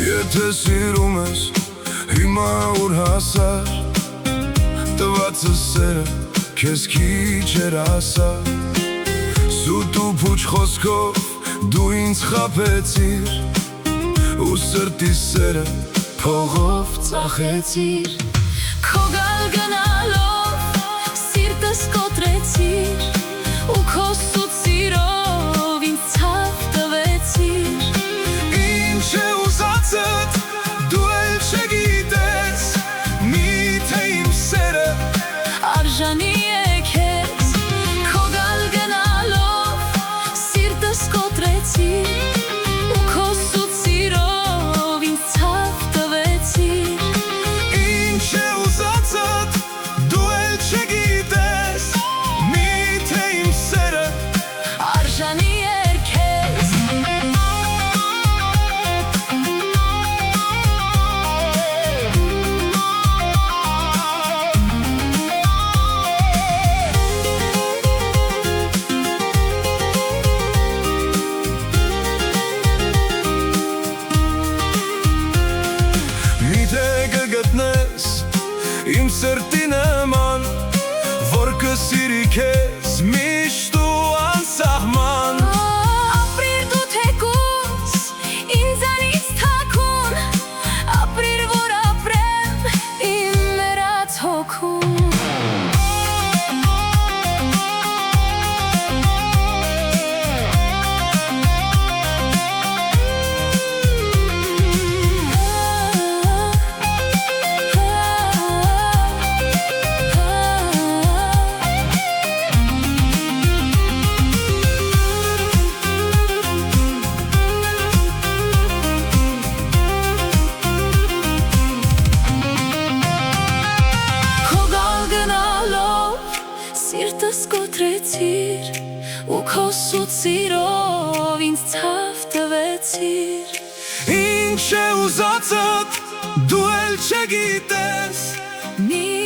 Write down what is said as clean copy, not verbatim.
Եթե սիրում ես, հիմա ուր հասար, տվածը սերը, կեզ քիչ էր ասար, սուտ ու փուչ խոսքով դու ինձ խաբեցիր, ու սրտի սերը փողով ծախեցիր, քո գալ գնալով սիրտս կոտրեցիր, ու քո սուտ սիրով ինձ ցավ տվեցիր, ինչ է ուզածդ դու էլ չգիտես, միթե իմ սերը արժանի է քեզ, քո գալ գնալով սիրտս կոտրեցիր, ու քո սուտ սիրով ինձ ցավ տվեցիր, ինչ է ուզածդ դու էլ չգիտես, միթե իմ սերը արժանի է քեզ, Միթե կգտնես իմ սրտի նման, որ կսիրի քեզ միշտ ու անսահման, ապրիր դու թեկուզ ինձանից թաքուն, ապրիր որ ապրեմ իմ մեռած հոգում, սիրտս կոտրեցիր, ու քո սուտ սիրով ինձ ցավ տվեցիր, ինչ է ուզածդ դու էլ չգիտես, մի